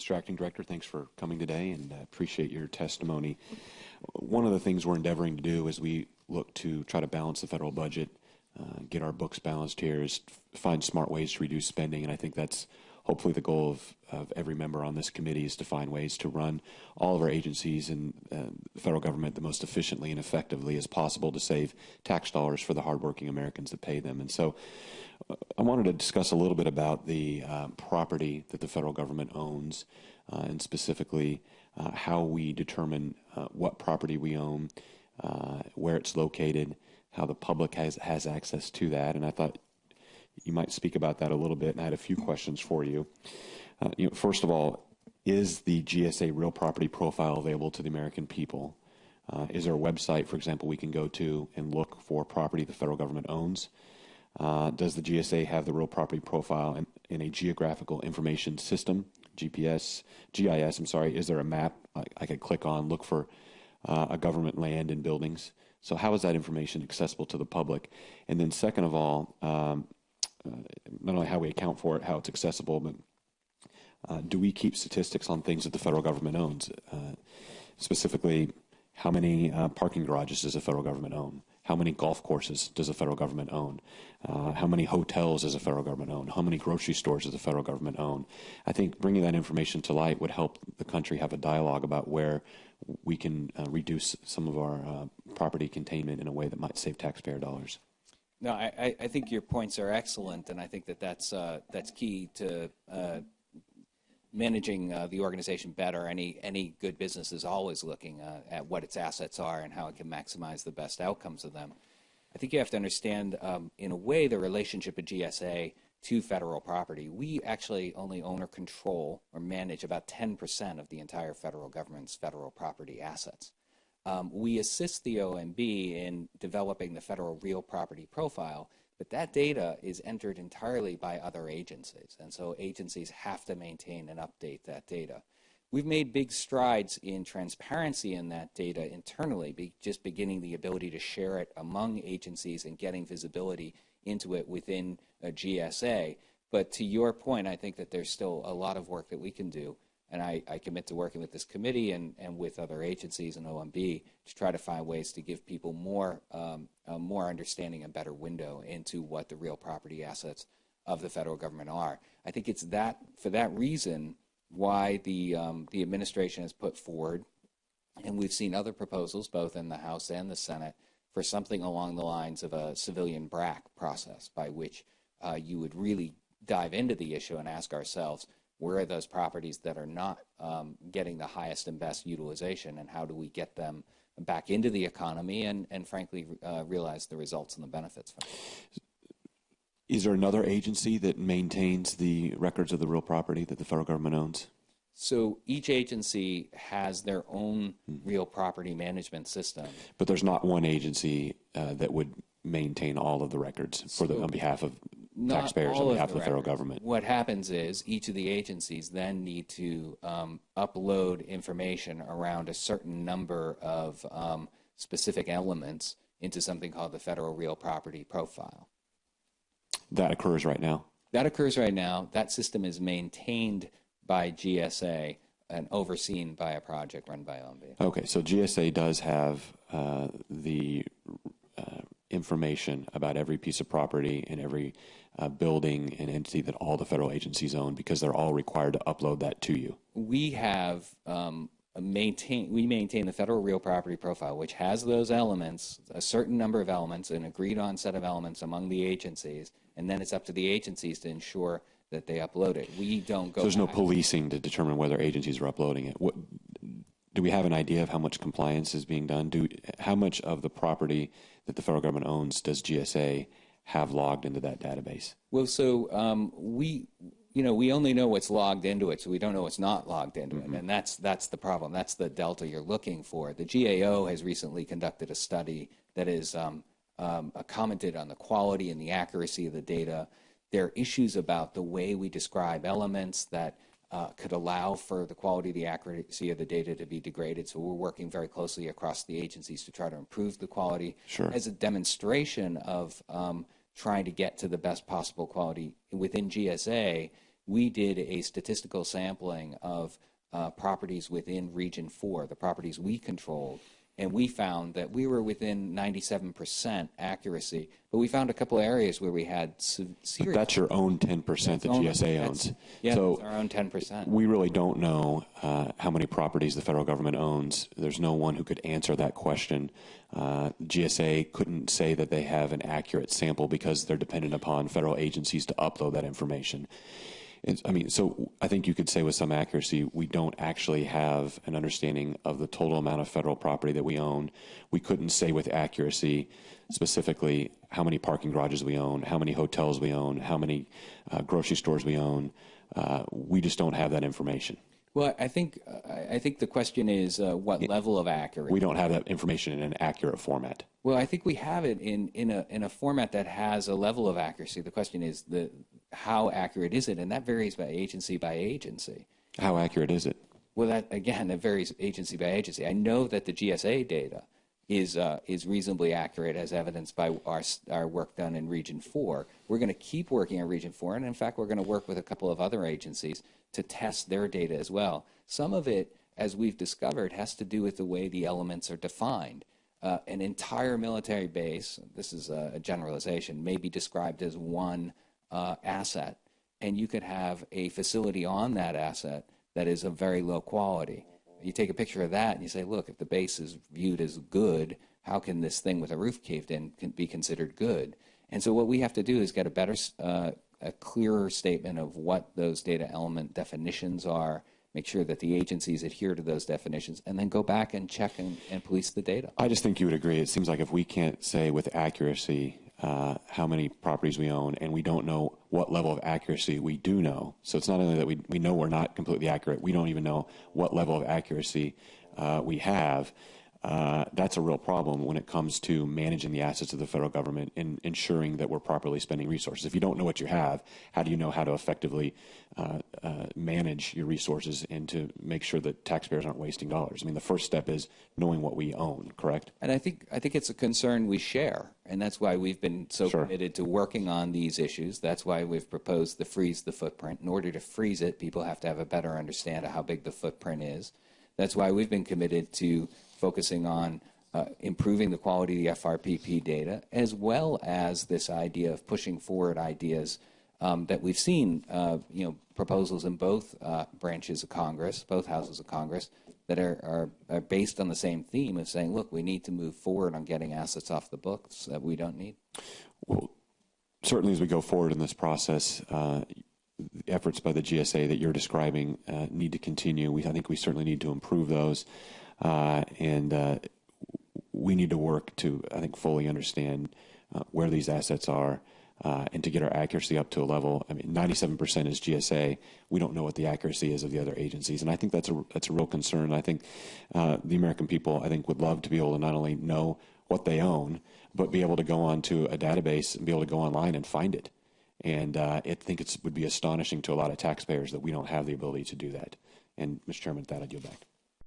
Mr. Acting Director, thanks for coming today, and appreciate your testimony. One of the things we're endeavoring to do as we look to try to balance the federal budget, get our books balanced here, is find smart ways to reduce spending, and I think that's hopefully the goal of every member on this committee, is to find ways to run all of our agencies and the federal government the most efficiently and effectively as possible to save tax dollars for the hardworking Americans that pay them. And so I wanted to discuss a little bit about the property that the federal government owns, and specifically how we determine what property we own, where it's located, how the public has access to that. And I thought you might speak about that a little bit, and I had a few questions for you. First of all, is the GSA real property profile available to the American people? Is there a website, for example, we can go to and look for property the federal government owns? Does the GSA have the real property profile in a geographical information system, GIS, I'm sorry? Is there a map I could click on, look for a government land and buildings? So how is that information accessible to the public? And then second of all, not only how we account for it, how it's accessible, but do we keep statistics on things that the federal government owns? Specifically, how many parking garages does the federal government own? How many golf courses does the federal government own? How many hotels does the federal government own? How many grocery stores does the federal government own? I think bringing that information to light would help the country have a dialogue about where we can reduce some of our property containment in a way that might save taxpayer dollars. No, I think your points are excellent, and I think that that's key to managing the organization better. Any good business is always looking at what its assets are and how it can maximize the best outcomes of them. I think you have to understand, in a way, the relationship of GSA to federal property. We actually only own or control or manage about 10% of the entire federal government's federal property assets. We assist the OMB in developing the federal real property profile, but that data is entered entirely by other agencies, and so agencies have to maintain and update that data. We've made big strides in transparency in that data internally, just beginning the ability to share it among agencies and getting visibility into it within a GSA. But to your point, I think that there's still a lot of work that we can do, and I commit to working with this committee and with other agencies and OMB to try to find ways to give people more understanding and better window into what the real property assets of the federal government are. I think it's for that reason why the administration has put forward, and we've seen other proposals both in the House and the Senate, for something along the lines of a civilian BRAC process by which you would really dive into the issue and ask ourselves, where are those properties that are not getting the highest and best utilization, and how do we get them back into the economy and frankly, realize the results and the benefits from it? Is there another agency that maintains the records of the real property that the federal government owns? So each agency has their own real property management system. But there's not one agency that would maintain all of the records on behalf of taxpayers, on behalf of the federal government. What happens is each of the agencies then need to upload information around a certain number of specific elements into something called the Federal Real Property Profile. That occurs right now? That occurs right now. That system is maintained by GSA and overseen by a project run by OMB. Okay, so GSA does have the information about every piece of property and every building and entity that all the federal agencies own, because they're all required to upload that to you. We have we maintain the Federal Real Property Profile, which has those elements, a certain number of elements, an agreed-on set of elements among the agencies, and then it's up to the agencies to ensure that they upload it. We don't go. So there's no policing to determine whether agencies are uploading it. Do we have an idea of how much compliance is being done? How much of the property that the federal government owns does GSA have logged into that database? Well, so we only know what's logged into it, so we don't know what's not logged into it, and that's the problem. That's the delta you're looking for. The GAO has recently conducted a study that is commented on the quality and the accuracy of the data. There are issues about the way we describe elements that could allow for the quality, the accuracy of the data to be degraded. So we're working very closely across the agencies to try to improve the quality. Sure. As a demonstration of trying to get to the best possible quality within GSA. we did a statistical sampling of properties within Region 4, the properties we controlled, and we found that we were within 97% accuracy, but we found a couple of areas where we had serious... That's your own 10% that GSA owns. Yeah, so that's our own 10%. We really don't know how many properties the federal government owns. There's no one who could answer that question. GSA couldn't say that they have an accurate sample because they're dependent upon federal agencies to upload that information. So I think you could say with some accuracy, we don't actually have an understanding of the total amount of federal property that we own. We couldn't say with accuracy specifically how many parking garages we own, how many hotels we own, how many grocery stores we own. We just don't have that information. Well, I think the question is what level of accuracy. We don't have that information in an accurate format. Well, I think we have it in a format that has a level of accuracy. The question is how accurate is it, and that varies by agency. How accurate is it? Well, that varies agency by agency. I know that the GSA data is reasonably accurate, as evidenced by our work done in Region 4. We're going to keep working in Region 4, and in fact, we're going to work with a couple of other agencies to test their data as well. Some of it, as we've discovered, has to do with the way the elements are defined. An entire military base, this is a generalization, may be described as one asset, and you could have a facility on that asset that is of very low quality. You take a picture of that and you say, look, if the base is viewed as good, how can this thing with a roof caved in be considered good? And so what we have to do is get a better, a clearer statement of what those data element definitions are, make sure that the agencies adhere to those definitions, and then go back and check and police the data. I just think you would agree. It seems like if we can't say with accuracy how many properties we own, and we don't know what level of accuracy we do know. So it's not only that we know we're not completely accurate, we don't even know what level of accuracy we have. That's a real problem when it comes to managing the assets of the federal government and ensuring that we're properly spending resources. If you don't know what you have, how do you know how to effectively manage your resources and to make sure that taxpayers aren't wasting dollars? I mean, the first step is knowing what we own, correct? And I think it's a concern we share, and that's why we've been so committed to working on these issues. That's why we've proposed the freeze the footprint. In order to freeze it, people have to have a better understanding of how big the footprint is. That's why we've been committed to focusing on improving the quality of the FRPP data, as well as this idea of pushing forward ideas that we've seen, proposals in both branches of Congress, both houses of Congress, that are based on the same theme of saying, look, we need to move forward on getting assets off the books that we don't need. Well, certainly as we go forward in this process, efforts by the GSA that you're describing need to continue. I think we certainly need to improve those. And we need to work to, I think, fully understand where these assets are and to get our accuracy up to a level. I mean, 97% is GSA. We don't know what the accuracy is of the other agencies, and I think that's a real concern. I think the American people, I think, would love to be able to not only know what they own, but be able to go onto a database and be able to go online and find it. And I think it would be astonishing to a lot of taxpayers that we don't have the ability to do that. And, Mr. Chairman, with that, I yield back.